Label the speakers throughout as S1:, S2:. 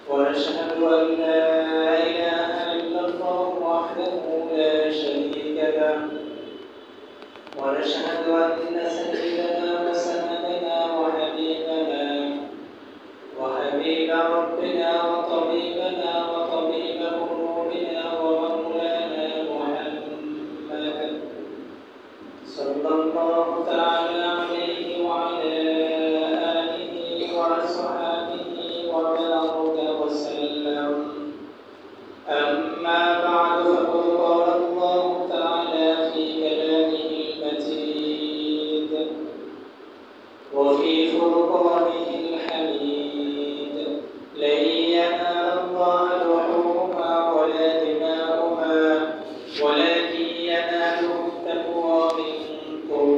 S1: ونشهد أن لا إله إلا الله وحده لا شريك له ونشهد أن سيدنا وسندنا وحبيب ربنا وطبيبنا وطبيب قلوبنا ومولانا محمد صلى الله تعالى عليه وعلى آله وأصحابه وبارك وسلم. أما بعد فقد قال الله تعالى في كلامه المجيد وفي فرقانه الحميد: لن ينال الله لحومها ولا دماؤها ولكن يناله التقوى منكم.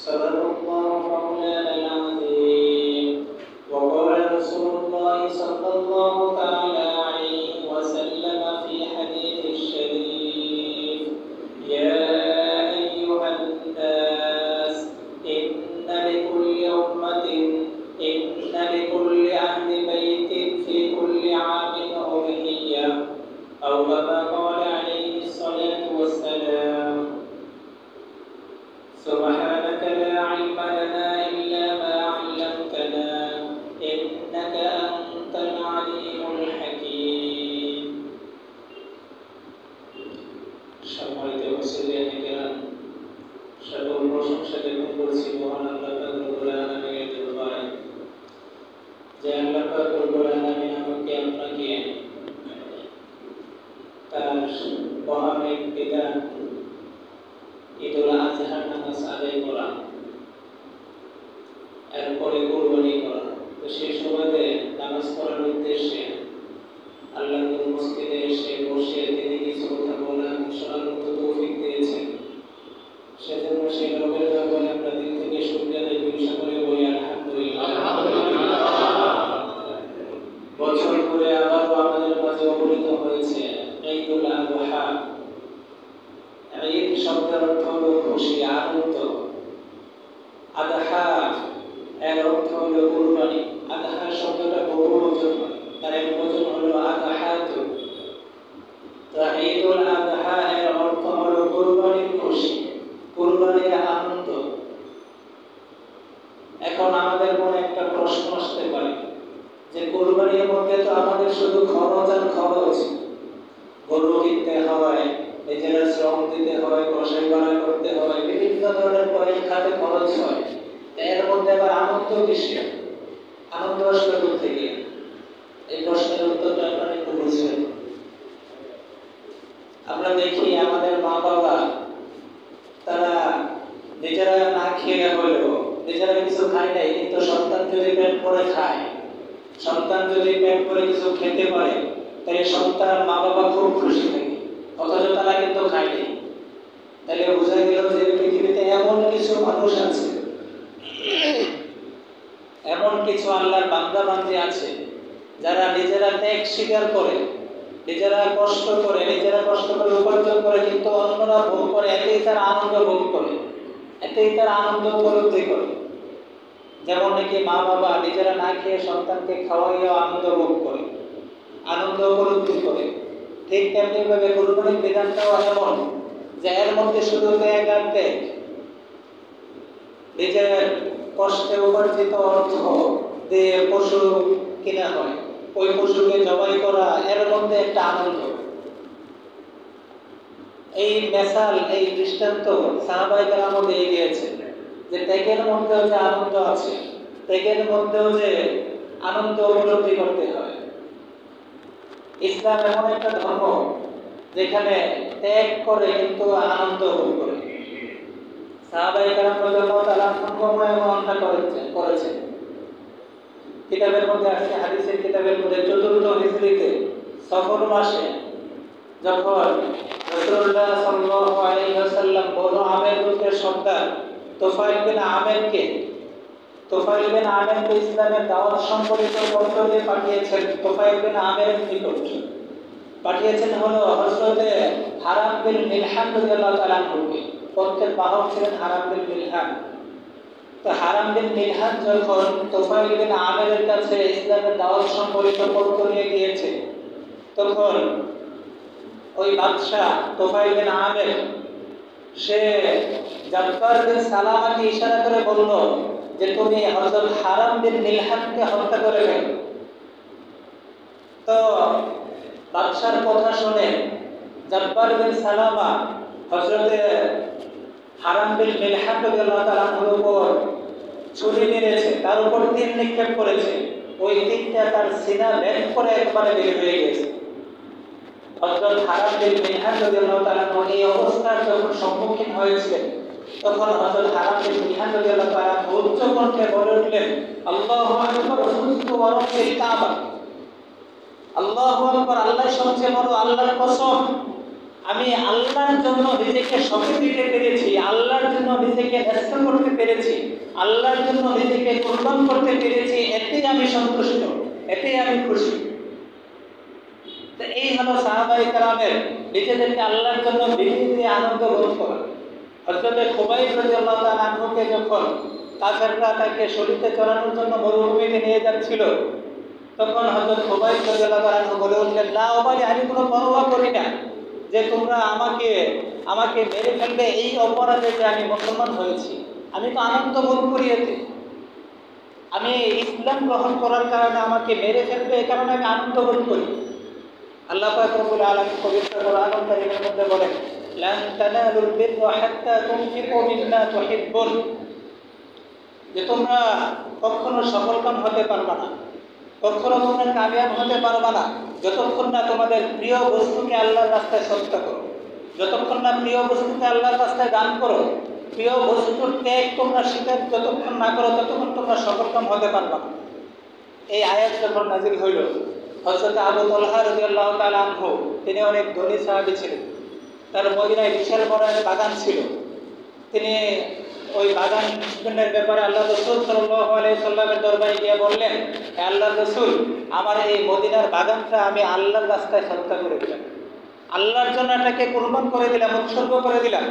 S1: صدق الله مولانا العظيم. وقال رسول الله صلى الله تعالى عليه وسلم في حديث الشريف: يا أيها الناس إن لكل أهل بيت في كل عام أضحية، أو كما قال عليه الصلاة والسلام. سبحانك لا علم لنا إلا ما علمتنا إنك أنت العليم الحكيم. সম্মানিত মুসলিম কিরাম, সকল প্রশংসা জ্ঞাপন করছি মহান আল্লাহ পাক রব্বুল আলামিনের দরবারে, যে আল্লাহ পাক রব্বুল আলামিন আমাকে আপনাকে তার মহামেঘ বিধান ঈদুল আজহার নামাজ আদায় করা, এরপরে কুরবানি করা, তো সেই সুবাদে নামাজ পড়ার উদ্দেশ্যে আল্লাহর মসজিদে এসে বসে তিনি কিছু কথা বলা শোনার মতো তৌফিক দিয়েছেন। সেজন্য সেই রবের দরবারে আমরা দিল থেকে শুকরিয়া আদায় করি, সকলে বলি আলহামদুলিল্লাহ। বছর পরে আবারও আমাদের মাঝে অবতীর্ণ হয়েছে ঈদুল আযহা। ঈদ শব্দের অর্থ হলো খুশি, আনন্দ। আযহা এর অর্থ হলো কুরবানি। আযহা শব্দটা বহুবচন, তার এক বচন হলো আযহাত। তো ঈদুল আযহা এর অর্থ হলো কুরবানির খুশি, কুরবানির আনন্দ। এখন আমাদের মনে একটা প্রশ্ন আসতে পারে যে কুরবানির মধ্যে তো আমাদের শুধু খরচ আর খরচ, গরু কিনতে হয়, নিজেরা শ্রম দিতে হয়, কষাই বাড়া করতে হয়, বিভিন্ন ধরনের পয়সা খাতে খরচ হয়, এর মধ্যে আবার আনন্দ কিসের? আনন্দ আসলে কোথা থেকে? এই প্রশ্নের উত্তরটা আপনারা একটু বুঝবেন। আমরা দেখি আমাদের মা বাবা তারা নিজেরা না খেয়ে হলেও, নিজেরা কিছু খায় নাই, কিন্তু সন্তান যদি পেট ভরে খায়, সন্তান যদি পেট ভরে কিছু খেতে পারে, তাহলে সন্তান মা বাবা খুব খুশি থাকে, অথচ তারা কিন্তু খায়নি। তাহলে বোঝা গেল যে পৃথিবীতে এমন কিছু মানুষ আছে, এমন কিছু আল্লাহর বান্দা বান্দী আছে যারা নিজেরা ত্যাগ স্বীকার করে, নিজেরা কষ্ট করে উপার্জন করে, কিন্তু অন্যরা ভোগ করে, এতেই তার আনন্দ ভোগ করে, এতেই তার আনন্দ উপলব্ধি করে। যেমন নাকি মা বাবা নিজেরা না খেয়ে সন্তানকে খাওয়াইয়া আনন্দ ভোগ করে, আনন্দ উপলব্ধি করে, ঠিক তেমনি ভাবে কুরবানির বিধানটাও এমন যে এর মধ্যে শুধু ত্যাগ আর ত্যাগ। নিজের কষ্টে উপার্জিত অর্থ দিয়ে পশু কিনা হয়, ওই পশুকে জবাই করা, এর মধ্যে একটা আনন্দ। এই মেসাল, এই দৃষ্টান্ত সাহাবায়ে কেরাম দিয়ে গিয়েছে যে ত্যাগের মধ্যেও যে আনন্দ আছে, ত্যাগের মধ্যেও যে আনন্দ উপলব্ধি করতে হয়। ইসলাম এমন একটা ধর্ম যেখানে ত্যাগ করে কিন্তু আনন্দ ভোগ করে। সাহাবায়ে কেরাম রাদিয়াল্লাহু তাআলা এমনটা করেছেন। কিতাবের মধ্যে আছে, হাদিসের কিতাবের মধ্যে ৪র্থ হিজরিতে সফর মাসে যখন রাসূলুল্লাহ সাল্লাল্লাহু আলাইহি ওয়াসাল্লাম বনু আমের গোত্রের সর্দার তুফাইল বিন আমেরকে ইসলামের দাওয়াত সম্পর্কিত পত্র দিয়ে পাঠিয়েছেন। তুফাইল বিন আমেরের নিকট পাঠিয়েছেন হলো হযরতে হারাম বিন মিলহান রাদিয়াল্লাহু তাআলা আনহুকে। পত্রের বাহক ছিলেন হারাম বিন মিলহান। তো হারাম বিন মিলহান যখন তুফাইল বিন আমিরের কাছে ইসলামের দাওয়াত সম্পর্কিত পত্র নিয়ে গিয়েছে, তখন ওই বাদশাহ তুফাইল বিন আমির সে জাফর বিন সালামাকে ইশারা করে বলল যে তুমি হযরত হারাম বিন মিলহানকে হত্যা করে ফেলো। তো বাদশার কথা শুনে জাফর বিন সালামা হযরত হারাম বিন মিলহান রাদিয়াল্লাহু তাআলা আনহুর উপর ছুরি মেরেছে, তার উপর তীর নিক্ষেপ করেছে। ওই তীরটা তার সিনা ভেদ করে একবারে বের হয়ে গেছে। হযরত হারাম বিন মিলহান রাদিয়াল্লাহু তাআলা এই অবস্থার যখন সম্মুখীন হয়েছিলেন, তখন হযরত হারাম বিন মিলহান রাদিয়াল্লাহু তাআলা উচ্চ কণ্ঠে বলে উঠলেন, আল্লাহু আকবার, ওয়াসুজতু ওয়া রাব্বিল কাবা। আল্লাহু আকবার, আল্লাহ সবচেয়ে বড়, আল্লাহর কসম, আমি আল্লাহর জন্য নিজেকে সঁপে দিতে পেরেছি, আল্লাহর জন্য নিজেকে ন্যস্ত করতে পেরেছি, আল্লাহর জন্য নিজেকে কুরবান করতে পেরেছি, এতেই আমি সন্তুষ্ট, এতেই আমি খুশি। তো এই হলো সাহাবায়ে কেরামের নিজেদেরকে আল্লাহর জন্য বিলিয়ে দিয়ে আনন্দ বোধ করা। হযরত খুবাইব রাদিয়াল্লাহু তাআলা আনহুকে যখন কাফেররা তাকে শরীরে চড়ানোর জন্য মরুভূমিতে নিয়ে যাচ্ছিল, তখন হযরত খুবাইব রাদিয়াল্লাহু তাআলা আনহু বলে উঠলেন, লা উবালি, আমি কোনো পরোয়া করি না যে তোমরা আমাকে মেরে ফেলবে এই অপরাধে যে আমি মুসলমান হয়েছি। আমি তো আনন্দ বোধ করি এতে, আমি ইসলাম গ্রহণ করার কারণে আমাকে মেরে ফেলবে এই কারণে আমি আনন্দ বোধ করি। আল্লাহ পাক রব্বুল আলামিন পবিত্র কোরআনুল কারীমের মধ্যে বলেন, লান তানালুল বিররা হাত্তা তুনফিকু মিম্মা তুহিব্বুন, যে তোমরা কখনো সফলকাম হতে পারবে না, কখনো তোমরা কামিয়াব হতে পারবে না যতক্ষণ না তোমাদের প্রিয় বস্তুকে আল্লাহর রাস্তায় সৎকা করো, যতক্ষণ না প্রিয় বস্তুকে আল্লাহর রাস্তায় দান করো, প্রিয় বস্তুর ত্যাগ তোমরা স্বীকার যতক্ষণ না করো ততক্ষণ তোমরা সফলকাম হতে পারবে না। এই আয়াত যখন নাজিল হইল, হযরত আবু তালহা রাদিয়াল্লাহু তাআলা আনহু, তিনি অনেক ধনী সাহাবী ছিলেন, তার মদিনায় বিশাল বড় এক বাগান ছিল। তিনি ওই বাগানের ব্যাপারে আল্লাহ রাসূল সাল্লাল্লাহু আলাইহি সাল্লামের দরবারে গিয়ে বললেন, হে আল্লাহর রাসূল, আমার এই মদিনার বাগানটা আমি আল্লাহর রাস্তায় সদকা করে দিলাম, আল্লাহর জন্য এটাকে কুরবান করে দিলাম, উৎসর্গ করে দিলাম।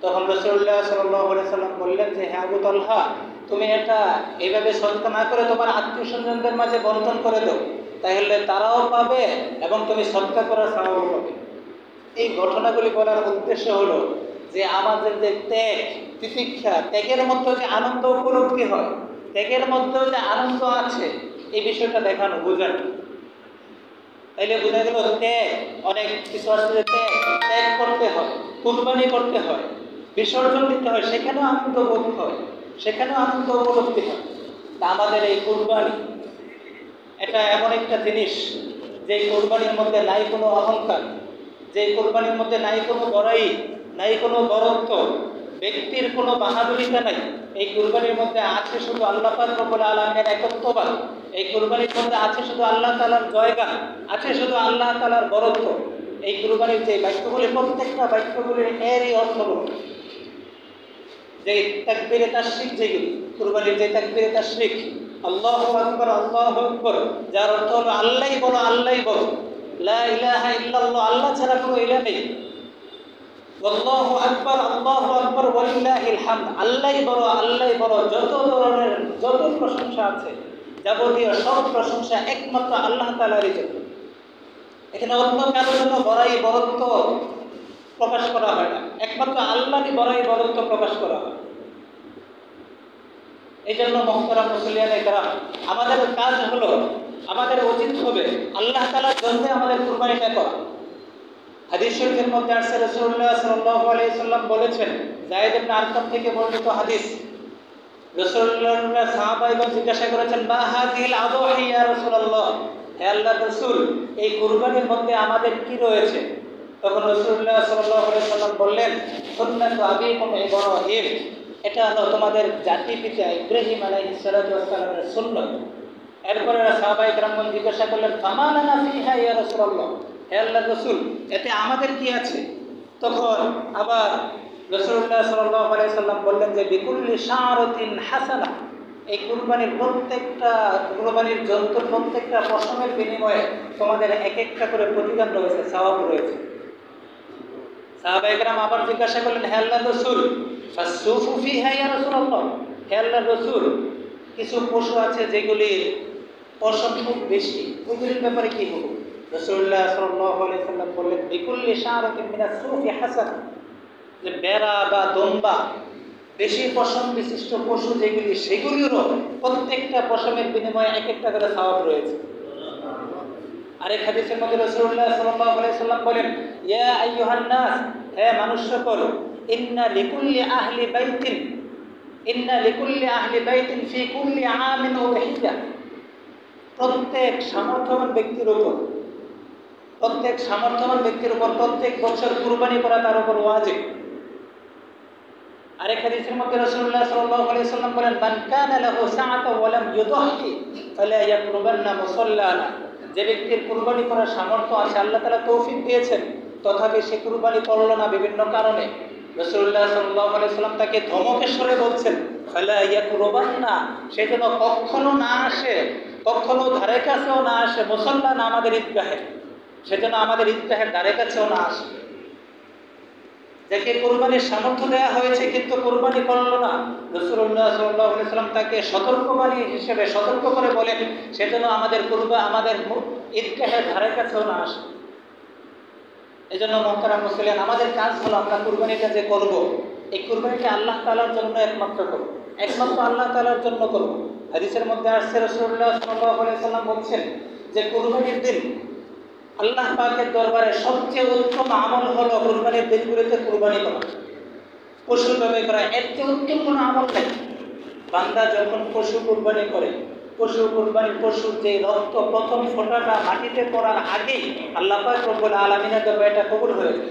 S1: তখন রাসূলুল্লাহ সাল্লাল্লাহু আলাইহি সাল্লাম বললেন যে, হে আবু তালহা, তুমি এটা এইভাবে সদকা না করে তোমার আত্মীয়স্বজনদের মাঝে বন্টন করে দাও, তাহলে তারাও পাবে এবং তুমি সদকা করার সওয়াবও পাবে। এই ঘটনাগুলি বলার উদ্দেশ্য হলো যে আমাদের যে ত্যাগ, তিতিক্ষা, ত্যাগের মধ্যে যে আনন্দ উপলব্ধি হয়, ত্যাগের মধ্যেও যে আনন্দ আছে, এই বিষয়টা দেখানো, বোঝানো। তাইলে বোঝা গেল ত্যাগ, অনেক কিছু আছে যে ত্যাগ করতে হয়, কুরবানি করতে হয়, বিসর্জন দিতে হয়, সেখানেও আনন্দ বোধ হয়, সেখানেও আনন্দ উপলব্ধি হয়। তা আমাদের এই কুরবানি, এটা এমন একটা জিনিস যে কুরবানির মধ্যে নাই কোনো অহংকার, যে কুরবানির মধ্যে নাই কোনো বড়াই, নাই কোনো বরত্ব, ব্যক্তির কোনো বাহাদুরিতা নাই। এই কুরবানির মধ্যে আছে শুধু আল্লাহ পাক রব্বুল আলামিনের একত্ববাদ, এই কুরবানির মধ্যে আছে শুধু আল্লাহ তাআলার জয়গান, আছে শুধু আল্লাহ তাআলার বরত্ব। এই কুরবানির যে বাক্যগুলি, প্রত্যেকটা বাক্যগুলির এরই অর্থ হলো যে তাকবীরে তাশরিক, যেগুলি কুরবানির যে তাকবীরে তাশরিক, আল্লাহু আকবার, আল্লাহু আকবার, যার অর্থ হলো আল্লাহই বড়, আল্লাহই বড়, লা ইলাহা ইল্লাল্লাহ, আল্লাহ ছাড়া কোনো ইলাহ নেই, আল্লাহু আকবার, আল্লাহু আকবার, ওয়ালিল্লাহিল হামদ, আল্লাহই বড়, আল্লাহই বড়, যত ধরনের যত প্রশংসা আছে, যাবতীয় সব প্রশংসা একমাত্র আল্লাহ তাআলারই জন্য। এখানে অন্য কারোর জন্য বড়াই বরত্ব প্রকাশ করা হয় না, একমাত্র আল্লাহরই বড়াই বরত্ব প্রকাশ করা হয়। এই জন্য মুহতারাম মুসলিয়ানে কেরাম, আমাদের কাজ হলো, আমাদের উচিত হবে আল্লাহ তাআলার জন্য আমাদের কুরবানিটা করা। হাদিস শরীফের মধ্যে আসছে, রাসূলুল্লাহ সাল্লাল্লাহু আলাইহি সাল্লাম বলেছেন, যায়েদ ইবনে আরকাম থেকে বর্ণিত হাদিস, রাসূলুল্লাহ সাহাবায়গণ জিজ্ঞাসা করেছেন, মা হাযিহিল আযওয়াহি ইয়া রাসূলুল্লাহ, হে আল্লাহর রাসূল, এই কুরবানির মধ্যে আমাদের কি রয়েছে? তখন রাসূলুল্লাহ সাল্লাল্লাহু আলাইহি সাল্লাম বললেন, সুন্নাতু আবিকুম ইব্রাহিম, এটা হলো তোমাদের জাতি পিতা ইব্রাহিম আলাইহিস সালাতু ওয়াস সালামের সুন্নাত। এরপরে সাহাবায়ে কেরামগণ জিজ্ঞাসা করলেন, ফামা লানা ফিহা ইয়া রাসূলুল্লাহ, হে আল্লাহর রাসূল, এতে আমাদের কি আছে? তখন আবার রাসূলুল্লাহ সাল্লাল্লাহু আলাইহি সাল্লাম বললেন যে, বিকুল্লি শাআরাতিন হাসানা, এই কুরবানির প্রত্যেকটা কুরবানির জন্তুর প্রত্যেকটা পশমের বিনিময়ে তোমাদের এক একটা করে প্রতিদান রয়েছে, সওয়াব রয়েছে। সাহাবায়ে কেরাম আবার জিজ্ঞাসা করলেন, হে আল্লাহর রাসূল, ফাসসুফু ফিহা ইয়া রাসূলুল্লাহ, হে আল্লাহর রাসূল, কিছু পশু আছে যেগুলির পশম খুব বেশি, ওইগুলির ব্যাপারে কি হলো? রাসূলুল্লাহ সাল্লাল্লাহু আলাইহি সাল্লাম বললেন, বিকুল্লি শাআরাতিন মিনাস সুফি হাসানা, যে বেড়া বা দম্বা বেশি পশম বিশিষ্ট পশু যেগুলি, সেগুলিরও প্রত্যেকটা পশমের বিনিময়ে এক একটা করে সওয়াব রয়েছে। আরেক হাদিসের মধ্যে রাসূলুল্লাহ সাল্লাল্লাহু আলাইহি সাল্লাম বলেন, ইয়া আইয়ুহান নাস, হে মানুষ সকল, ইন্না লিকুল্লি আহলি বাইতিন ফি কুল্লি আমিন উযহিয়া, প্রত্যেক সামর্থ্যবান ব্যক্তির উপর প্রত্যেক বছর কুরবানি করা তার উপর ওয়াজিব। আরেক হাদিসের মধ্যে রাসূলুল্লাহ সাল্লাল্লাহু আলাইহি সাল্লাম বলেন, মান কানা লাহু সাআতুন ওয়া লাম ইউদহি ফালা ইয়াকরুবান্না মুসাল্লানা, যে ব্যক্তির কুরবানি করার সামর্থ্য আছে, আল্লাহ তাআলা তৌফিক দিয়েছেন, তথাপি সে কুরবানি করলো না বিভিন্ন কারণে, রাসূলুল্লাহ সাল্লাল্লাহু আলাইহি সাল্লাম তাকে ধমকের স্বরে বলছেন, ফালা ইয়াকরুবান্না, সে যেন কখনো না আসে, কখনো ধারে কাছেও না আসে, মুসাল্লানা, আমাদের ঈদগাহে, সে যেন আমাদের ঈদগাহের ধারে কাছেও না আসে। যাকে কুরবানির সামর্থ্য দেওয়া হয়েছে কিন্তু কুরবানি করলো না, রাসূলুল্লাহ সাল্লাল্লাহু আলাইহি সাল্লাম তাকে সতর্কবাণী হিসেবে সতর্ক করে বলেন, সেজন্য আমাদের আমাদের ঈদগাহের ধারে কাছেও না আসে। এজন্য মুহতারাম মুসলিম, আমাদের কাজ হলো আমরা কুরবানিটা যে করব, এই কুরবানিটা আল্লাহ তাআলার জন্য একমাত্র করব, একমাত্র আল্লাহ তাআলার জন্য করব। হাদিসের মধ্যে আসছে, রাসূলুল্লাহ সাল্লাল্লাহু আলাইহি সাল্লাম বলছেন যে কুরবানির দিন আল্লাহ পাকের দরবারে সবচেয়ে উত্তম আমল হলো কুরবানির দিনগুলোতে কুরবানি করা, পশু জবাই করা। এর চেয়ে উত্তম কোনো আমল নেই। বান্দা যখন পশু কুরবানি করে, পশুর যে রক্ত প্রথম ফোঁটাটা মাটিতে পড়ার আগেই আল্লাহ পাক রব্বুল আলামিনের দরবারে এটা কবুল হয়ে যায়।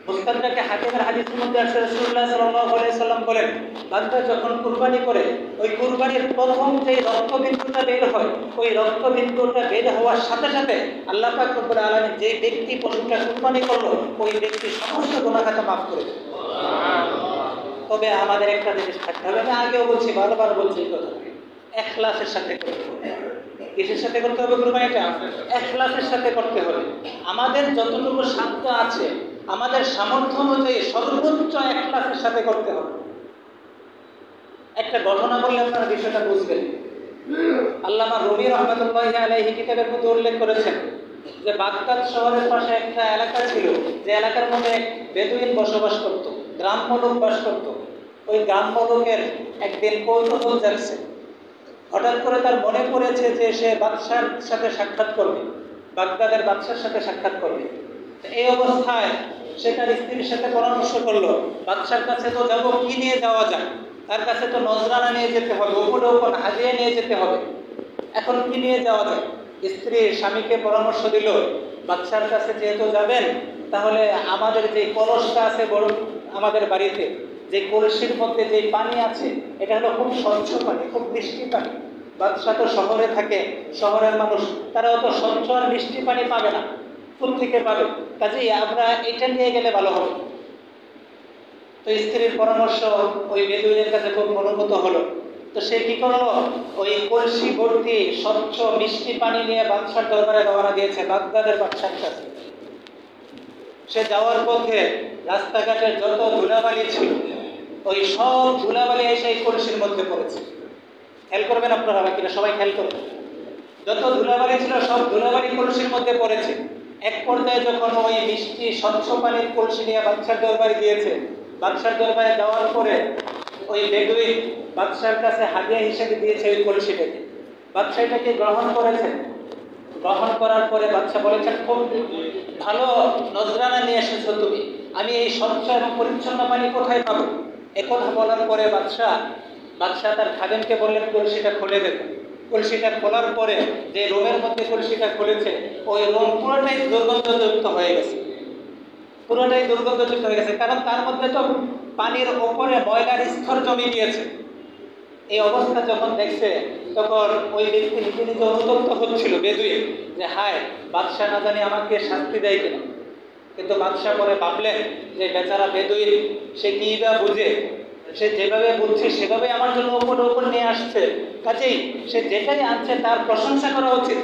S1: মুস্তাদরাকে হাকিমের হাদিসের মধ্যে আসছে, রাসূলুল্লাহ সাল্লাল্লাহু আলাইহি সাল্লাম বলেন, বান্দা যখন কুরবানি করে, ওই কুরবানির প্রথম যে রক্তবিন্দুটা বের হয়, ওই রক্তবিন্দুটা বের হওয়ার সাথে সাথে আল্লাহ পাক রব্বুল আলামিন যে ব্যক্তি পশুটা কুরবানি করলো, ওই ব্যক্তির সমস্ত গুনাহ খাতা মাফ করে দেন। তবে আমাদের একটা জিনিস থাকতে হবে, আমি আগেও বলছি, বারবার বলছি এই কথা, ইখলাসের সাথে করতে হবে। কিসের সাথে করতে হবে কুরবানিটা? ইখলাসের সাথে করতে হবে। আমাদের যতটুকু সাধ্য আছে, আমাদের সামর্থ্য অনুযায়ী সর্বোচ্চ ইখলাসের সাথে করতে হবে। একটা ঘটনা বললে আপনারা বিষয়টা বুঝবেন। আল্লামা রুমি রাহমাতুল্লাহি আলাইহি কিতাবের মধ্যে উল্লেখ করেছেন যে বাগদাদ শহরের পাশে একটা এলাকা ছিল, যে এলাকার মধ্যে বেদুইন বসবাস করত, গ্রাম্য লোক বাস করত। ওই গ্রাম্য লোকের একদিন কৌতূহল জাগছে, হঠাৎ করে তার মনে পড়েছে যে সে বাদশার সাথে সাক্ষাৎ করবে, বাগদাদের বাদশার সাথে সাক্ষাৎ করবে। এই অবস্থায় সে তার স্ত্রীর সাথে পরামর্শ করলো, বাদশার কাছে তো যাবো, কি নিয়ে যাওয়া যায়? তার কাছে তো নজরানা নিয়ে যেতে হবে, উপঢৌকন হাদিয়া নিয়ে যেতে হবে। এখন কি নিয়ে যাওয়া যায়? স্ত্রী স্বামীকে পরামর্শ দিল, বাদশার কাছে যেহেতু যাবেন, তাহলে আমাদের যে কলসটা আছে বড় আমাদের বাড়িতে, যে কলসির মধ্যে যে পানি আছে, এটা হলো খুব স্বচ্ছ পানি, খুব মিষ্টি পানি। বাদশা তো শহরে থাকে, শহরের মানুষ, তারা অত স্বচ্ছ আর মিষ্টি পানি পাবে না, কোথা থেকে পাবে? কাজেই আমরা এটা নিয়ে গেলে ভালো হবে। তো স্ত্রীর পরামর্শ ওই বেদুইনের কাছে খুব মনোভূত হলো। তো সে কি করলো, ওই কলসি ভর্তি স্বচ্ছ মিষ্টি পানি নিয়ে বাদশার দরবারে রওনা দিয়েছে, বাগদাদের বাদশার কাছে। সে যাওয়ার পথে রাস্তাঘাটের যত ধুলাবালি ছিল, ওই সব ধুলাবালি এসে এই কলসির মধ্যে পড়েছে। খেয়াল করবেন আপনারা, বাকিরা সবাই খেয়াল করবেন, যত ধুলাবালি ছিল সব ধুলাবালি কলসির মধ্যে পড়েছে। এক পর্যায়ে যখন ওই মিষ্টি স্বচ্ছ পানির কলসি নিয়ে বাদশার দরবারে গিয়েছে, বাদশার দরবারে যাওয়ার পরে ওই বেদুইন বাদশার কাছে হাদিয়া হিসেবে দিয়েছে ওই কলসিটাকে। বাদশা এটাকে গ্রহণ করেছেন। গ্রহণ করার পরে বাদশা বলেছেন, খুব ভালো নজরানা নিয়ে এসেছো তুমি, আমি এই স্বচ্ছ এবং পরিচ্ছন্ন পানি কোথায় পাবো? একথা বলার পরে বাদশা তার খাদেমকে বললেন, কলসিটা খুলে দেবে। কলসিটা খোলার পরে যে রোমের মধ্যে কলসিটা খুলেছে, ওই রোম পুরোটাই দুর্গন্ধযুক্ত হয়ে গেছে, কারণ তার মধ্যে তো পানির ওপরে ময়লার স্তর জমে গিয়েছে। এই অবস্থা যখন দেখছে, তখন ওই ব্যক্তি নিজে নিজে অনুতপ্ত হচ্ছিল, বেদুইন, যে হায়, বাদশা না জানি আমাকে শাস্তি দেয় কিনা। কিন্তু বাদশা পরে ভাবলেন যে বেচারা বেদুইন, সে কি বা বুঝে, সে যেভাবে বুঝছে সেভাবে আমার জন্য উপর নিয়ে আসছে, কাজেই সে যেটাই আনছে তার প্রশংসা করা উচিত।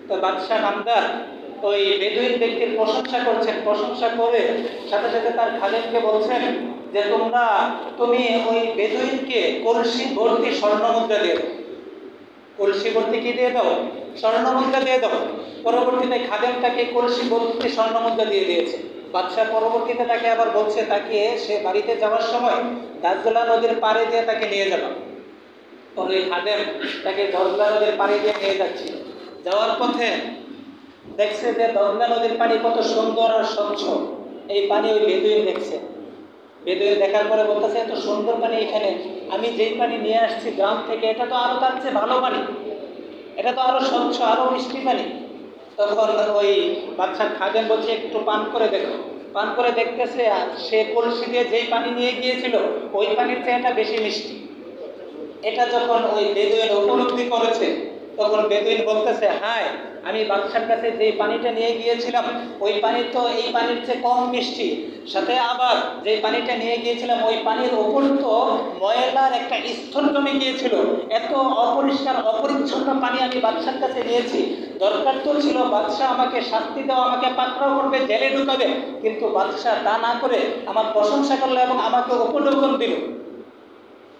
S1: তো বাদশা নামদার ওই বেদুইন ব্যক্তির প্রশংসা করছেন, প্রশংসা করে সাথে সাথে তার খাদেমকে বলছেন যে তুমি ওই বেদুইনকে কলসি ভর্তি স্বর্ণ মুদ্রা দিয়ে দাও, কলসি ভর্তি কি দিয়ে দাও? স্বর্ণ মুদ্রা দিয়ে দাও। পরবর্তীতে খাদেম তাকে কলসি ভর্তি স্বর্ণ মুদ্রা দিয়ে দিয়েছে। বাদশাহ পরবর্তীতে তাকে আবার বলছে তাকে সে বাড়িতে যাওয়ার সময় দাজলা নদীর পাড়ে দিয়ে তাকে নিয়ে যাবে। ওই খাদেম তাকে দাজলা নদীর পাড়ে দিয়ে নিয়ে যাচ্ছে। যাওয়ার পথে দেখছে যে দাজলা নদীর পানি কত সুন্দর আর স্বচ্ছ। এই পানি ওই বেদুইন দেখছে। বেদুইন দেখার পরে বলতেছে এত সুন্দর পানি এখানে, আমি যেই পানি নিয়ে আসছি গ্রাম থেকে এটা তো আরো তার চেয়ে ভালো পানি, এটা তো আরো স্বচ্ছ, আরো মিষ্টি পানি। তখন ওই বাচ্চা খাদেম বলছে একটু পান করে দেখো। পান করে দেখতেছে সে কলসি দিয়ে যেই পানি নিয়ে গিয়েছিল ওই পানির চেয়ে এটা বেশি মিষ্টি। এটা যখন ওই বেদুইন উপলব্ধি করেছে তখন বেদুইন বলতেছে হায়, আমি বাদশার কাছে যে পানিটা নিয়ে গিয়েছিলাম ওই পানি তো এই পানির চেয়ে কম মিষ্টি, সাথে আবার যে পানিটা নিয়ে গিয়েছিলাম ওই পানির ওপর তো ময়লার একটা স্তর জমে গিয়েছিল। এত অপরিষ্কার অপরিচ্ছন্ন পানি আমি বাদশার কাছে নিয়েছি। দরকার তো ছিল বাদশাহ আমাকে শাস্তি দেওয়া, আমাকে পাকড়াও করবে, জেলে ঢুকাবে, কিন্তু বাদশাহ তা না করে আমার প্রশংসা করলো এবং আমাকে উপঢৌকন দিল।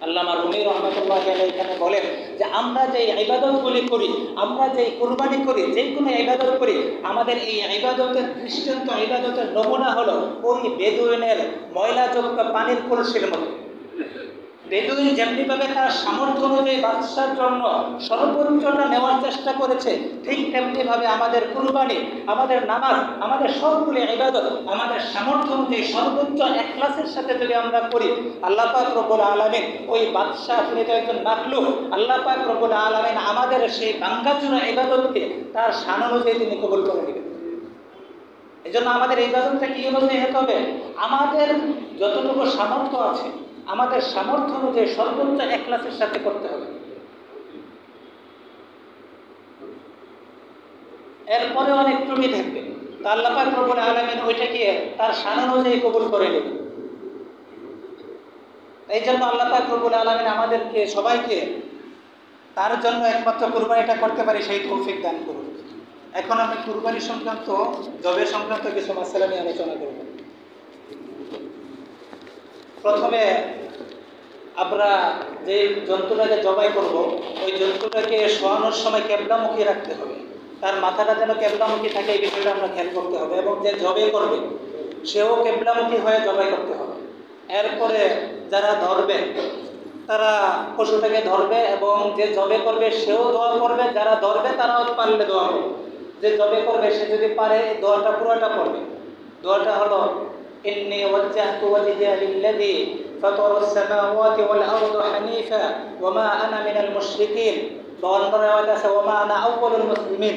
S1: আল্লামা রুমি রহমতুল্লাহ এখানে বলেন যে আমরা যে ইবাদতগুলি করি, আমরা যে কুরবানি করি, যে কোনো ইবাদত করি, আমাদের এই ইবাদতের দৃষ্টান্ত, ইবাদতের নমুনা হলো ওই বেদুইনের ময়লাযুক্ত পানির কলসির মতো। বেদুইন যেমনিভাবে তার সামর্থ্য অনুযায়ী বাদশার জন্য সর্বোচ্চটা নেওয়ার চেষ্টা করেছে, ঠিক তেমনিভাবে আমাদের কুরবানি, আমাদের নামাজ, আমাদের সবগুলি ইবাদত আমাদের সামর্থ্য অনুযায়ী সর্বোচ্চ ইখলাসের সাথে যদি আমরা করি, আল্লাহ পাক রব্বুল আলামিন ওই বাদশা, তিনি তো একজন মাখলুক, আল্লাহ পাক রব্বুল আলামিন আমাদের সেই ভাঙ্গাচোরা ইবাদতকে তার শান অনুযায়ী তিনি কবুল করে নেবেন। এই জন্য আমাদের ইবাদতটা কি অনুযায়ী হতে হবে? আমাদের যতটুকু সামর্থ্য আছে আমাদের সামর্থ্য অনুযায়ী সর্বোচ্চ ইখলাসের সাথে করতে হবে। এরপরে অনেক ত্রুটি থাকবে, তা আল্লাহ পাক রব্বুল আলামিন ওইটাকে তার শান অনুযায়ী কবুল করে নেবেন। এই জন্য আল্লাহ পাক রব্বুল আলামিন আমাদেরকে সবাইকে তার জন্য একমাত্র কুরবানিটা করতে পারি সেই তৌফিক দান করুন। এখন আমি কুরবানি সংক্রান্ত, জবের সংক্রান্ত কিছু মাসআলা নিয়ে আলোচনা করব। প্রথমে আমরা যে জন্তুটাকে জবাই করব ওই জন্তুটাকে শোয়ানোর সময় কেবলামুখী রাখতে হবে, তার মাথাটা যেন কেবলামুখী থাকে এই বিষয়টা আমরা খেয়াল করতে হবে, এবং যে জবাই করবে সেও কেবলামুখী হয়ে জবাই করতে হবে। এরপরে যারা ধরবে তারা পশুটাকে ধরবে এবং যে জবে করবে সেও দোয়া করবে, যারা ধরবে তারাও পারলে দোয়া করবে। যে জবে করবে সে যদি পারে দোয়াটা পুরোটা পড়বে। দোয়াটা হলো ইন্নী ওয়াজ্জাহতু ওয়াজহিয়া লিল্লাযী ফাতারাস সামাওয়াতি ওয়াল আরদা হানিফা ওয়া মা আনা মিনাল মুশরিকিন, অন্য রিওয়ায়াত আছে ওয়া মা আনা আউয়ালুল মুসলিমিন,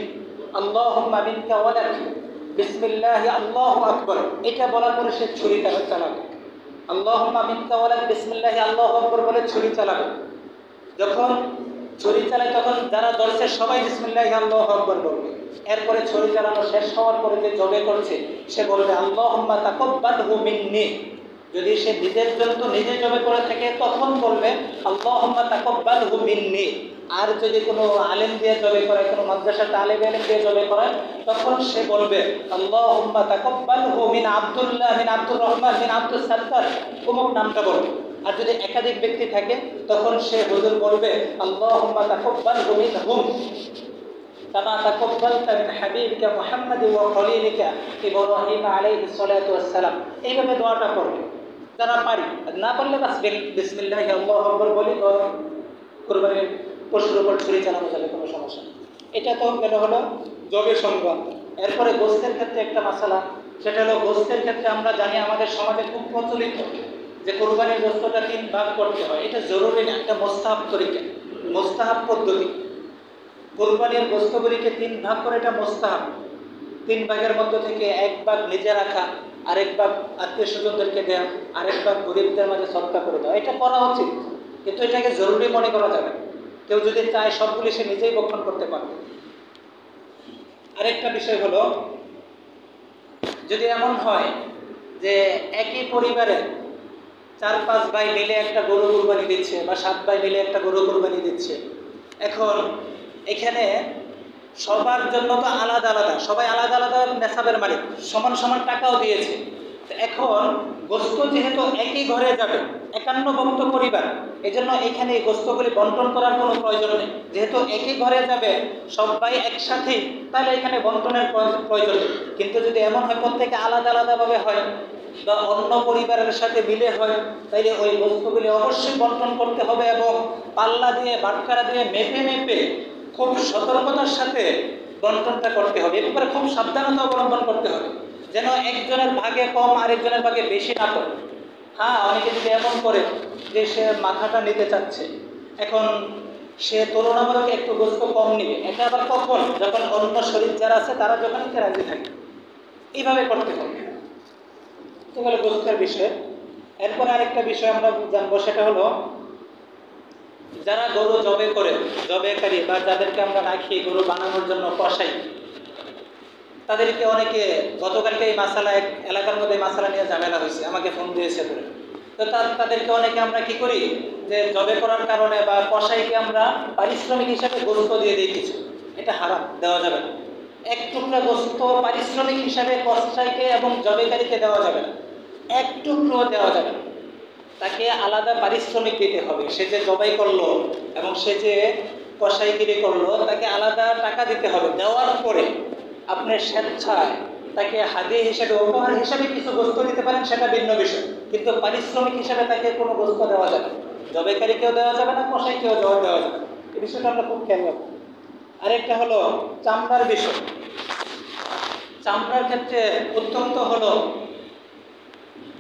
S1: আল্লাহুম্মা মিনকা ওয়ালাক, বিসমিল্লাহি আল্লাহু আকবার। এটা বলার পরে সে ছুরিটা চালাবে। আল্লাহুম্মা মিনকা ওয়ালাক, বিসমিল্লাহি আল্লাহু আকবার বলে ছুরি চালাবে। যখন ছুরি চালায় তখন যারা ধরছে সবাই বিসমিল্লাহি আল্লাহু আকবার বলবে। এরপরে ছুরি চালানো শেষ হওয়ার পরে যে জবে করছে সে বলবে আল্লাহুম্মা তাকাব্বালহু মিন্নি। যদি সে নিজের জন্য নিজে জবে করে থাকে তখন বলবে আল্লাহুম্মা তাকাব্বালহু মিন্নি। আর যদি কোনো আলেম দিয়ে জবে করে, কোনো মাদ্রাসা তালিব ইলম দিয়ে জবে করে, তখন সে বলবে আল্লাহুম্মা তাকাব্বালহু মিন আব্দুল্লাহ, মিন আব্দুর রহমান, মিন আব্দুস সাত্তার, অমুক নামটা বলবে। আর যদি একাধিক ব্যক্তি থাকে তখন সে হুজুর বলবে আল্লাহুম্মা তাকাব্বালহু মিনহুম কামা তাকাব্বালতা মিন হাবিবিকা মুহাম্মাদ ওয়া খলিলিকা ইব্রাহিম আলাইহিস সালাতু ওয়াস সালাম। এইভাবে দোয়াটা করবে যারা পারি, না পারলে বাস বিসমিল্লাহি আল্লাহু আকবার বলি কুরবানির পশুর উপর ছুরি চালানো যাবে, কোনো সমস্যা নেই। এটা তো গেল হলো জবের সংবাদ। এরপরে গোশতের ক্ষেত্রে একটা মাসালা, সেটা হলো গোশতের ক্ষেত্রে আমরা জানি আমাদের সমাজে খুব প্রচলিত যে কোরবানির গোশতটা 3 ভাগ করতে হয়। এটা জরুরি না, একটা মোস্তাহাব তরিকা, মোস্তাহাব পদ্ধতি। কোরবানির গোশতগুলিকে 3 ভাগ করে, এটা মোস্তাহাব। 3 ভাগের মধ্যে থেকে 1 ভাগ নিজে রাখা, আরেক ভাগ আত্মীয় স্বজনদেরকে দেওয়া, আরেক ভাগ গরিবদের মাঝে সদকা করে দেওয়া। এটা করা উচিত, কিন্তু এটাকে জরুরি মনে করা যাবে। কেউ যদি চায় সবগুলি সে নিজেই বক্ষণ করতে পারবে। আরেকটা বিষয় হলো, যদি এমন হয় যে একই পরিবারে 4-5 ভাই মিলে একটা গরু কুরবানি দিচ্ছে বা 7 ভাই মিলে একটা গরু কুরবানি দিচ্ছে, এখন এখানে সবার জন্য তো আলাদা আলাদা, সবাই আলাদা আলাদা নেশাবের মালিক, সমান সমান টাকাও দিয়েছে। তো এখন গোস্ত যেহেতু একই ঘরে যাবে, 51 ভক্ত পরিবার, এই জন্য এখানে এই গোস্তগুলি বন্টন করার কোনো প্রয়োজন নেই। যেহেতু একই ঘরে যাবে সবাই একসাথেই, তাহলে এখানে বন্টনের প্রয়োজন নেই। কিন্তু যদি এমন হয় প্রত্যেকে আলাদা আলাদাভাবে হয় বা অন্য পরিবারের সাথে মিলে হয়, তাইলে ওই গোস্তগুলি অবশ্যই বন্টন করতে হবে এবং পাল্লা দিয়ে বাটখারা দিয়ে মেপে মেপে খুব সতর্কতার সাথে বন্টনটা করতে হবে। এর ব্যাপারে খুব সাবধানতা অবলম্বন করতে হবে, যেন একজনের ভাগে কম আরেকজনের ভাগে বেশি না পড়ে। হ্যাঁ, অনেকে যদি এমন করে যে সে মাথাটা নিতে চাচ্ছে, এখন সে তুলনামূলক একটু গোস্ত কম নিবে, এটা আবার কখন? যখন অন্য শরীর যারা আছে তারা যখন এতে রাজি থাকে। এইভাবে করতে হবে। তো গেল গোস্তের বিষয়। এরপরে আরেকটা বিষয় আমরা জানবো, সেটা হলো যারা গরু জবে করে, জবেকারী বা যাদেরকে আমরা রাখি গরু বানানোর জন্য কষাই, তাদেরকে অনেকে গতকালকে এই মাসালা এক এলাকার মধ্যে মাসালা নিয়ে ঝামেলা হয়েছে, আমাকে ফোন দিয়েছে বলে। তো তাদেরকে অনেকে আমরা কি করি যে জবে করার কারণে বা কষাইকে আমরা পারিশ্রমিক হিসাবে গোস্ত দিয়ে দিই কিছু। এটা হারাম, দেওয়া যাবে না। এক টুকরা গোস্ত পারিশ্রমিক হিসাবে কষাইকে এবং জবেকারীকে দেওয়া যাবে না, এক টুকরো দেওয়া যাবে না। তাকে আলাদা পারিশ্রমিক দিতে হবে। সে যে জবাই করলো এবং সে যে কষাইগিরি করলো, তাকে আলাদা টাকা দিতে হবে। দেওয়ার পরে আপনি স্বেচ্ছায় তাকে হাদিয়া হিসেবে, উপহার হিসেবে কিছু গোস্ত দিতে পারেন, সেটা ভিন্ন বিষয়। কিন্তু পারিশ্রমিক হিসেবে তাকে কোনো গোস্ত দেওয়া যাবে না। জবেকারীকেও দেওয়া যাবে না, কষাইকেও দেওয়া যাবে না। এই বিষয়টা আমরা খুব খেয়াল রাখবো। আরেকটা হলো চামড়ার বিষয়। চামড়ার ক্ষেত্রে অত্যন্ত হলো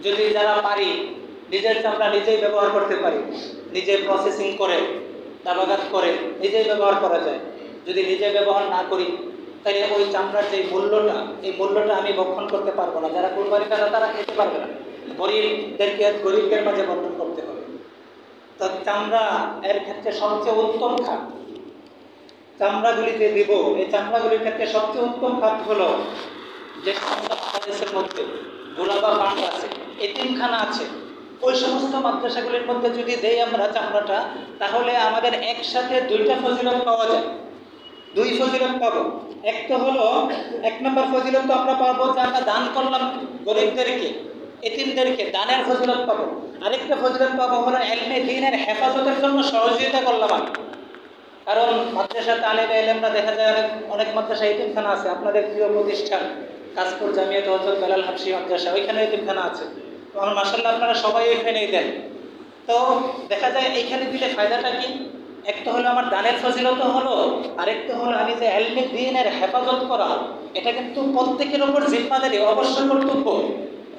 S1: যদি যারা পারি নিজের চামড়া নিজেই ব্যবহার করতে পারি, নিজে প্রসেসিং করে দাবাঘাত করে নিজেই ব্যবহার করা যায়। যদি নিজে ব্যবহার না করি, তাহলে ওই চামড়ার যে মূল্যটা, এই মূল্যটা আমি বক্ষণ করতে পারবো না। যারা কুরবানি করে তারা খেতে পারবে না, গরিবদের মাঝে বন্টন করতে হবে। তো চামড়া এর ক্ষেত্রে সবচেয়ে উত্তম খাত, চামড়াগুলিতে দিব। এই চামড়াগুলির ক্ষেত্রে সবচেয়ে উত্তম খাত হলো যে বাংলাদেশের মধ্যে গোলাপা ফান্ড আছে, এতিমখানা আছে, ওই সমস্ত মাদ্রাসাগুলির মধ্যে যদি দেই আমরা চামড়াটা, তাহলে আমাদের একসাথে দুইটা ফজিলত পাওয়া যায়। দুই ফজিলত পাবো। একটা হলো, এক নম্বর ফজিলত তো আমরা পাবো যে আমরা দান করলাম গরিবদেরকে, এতিমদেরকে, দানের ফজিলত পাবো। আরেকটা ফজিলত পাবো হলো ইলমে দ্বীনের হেফাজতের জন্য সহযোগিতা করলাম আমি। কারণ মাদ্রাসা তালেবে ইলমরা দেখা যায় অনেক মাদ্রাসা এতিমখানা আছে। আপনাদের প্রিয় প্রতিষ্ঠান কাশপুর জামিয়াত হযরত বেলাল হাফসি মাদ্রাসা, ওইখানে এতিমখানা আছে। তো আমার মাশাআল্লাহ আপনারা সবাই ওইখানেই দেন। তো দেখা যায় এইখানে দিলে ফায়দাটা কি? একটা হলো আমার দানের ফজিলত হলো, আরেকটা হলো আমি যে ইলমে দ্বীনের হেফাজত করা, এটা কিন্তু প্রত্যেকের ওপর জিম্মাদারি, অবশ্যই কর্তব্য।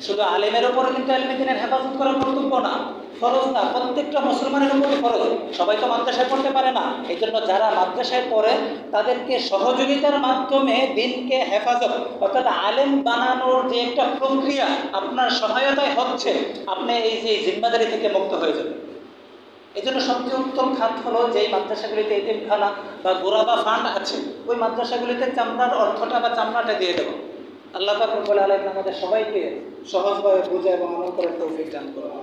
S1: শুধু আলেমের ওপর কিন্তু ইলমে দ্বীনের হেফাজত করা কর্তব্য না, ফরজ না, প্রত্যেকটা মুসলমানের উপরই ফরজ। সবাই তো মাদ্রাসায় পড়তে পারে না, এই জন্য যারা মাদ্রাসায় পড়ে তাদেরকে সহযোগিতার মাধ্যমে দিনকে হেফাজত, অর্থাৎ আলেম বানানোর যে একটা প্রক্রিয়া আপনার সহায়তায় হচ্ছে, আপনি এই যে জিম্মাদারি থেকে মুক্ত হয়ে যাবেন। এই জন্য সবচেয়ে উত্তম খাত হলো যেই মাদ্রাসাগুলিতে এতিমখানা বা গোরাবা ফান্ড আছে, ওই মাদ্রাসাগুলিতে চামড়ার অর্থটা বা চামড়াটা দিয়ে দেবো। আল্লাহ পাক রব্বুল আলামিন আমাদের সবাইকে সহজভাবে বুঝে এবং আমল করার তৌফিক দান করুন।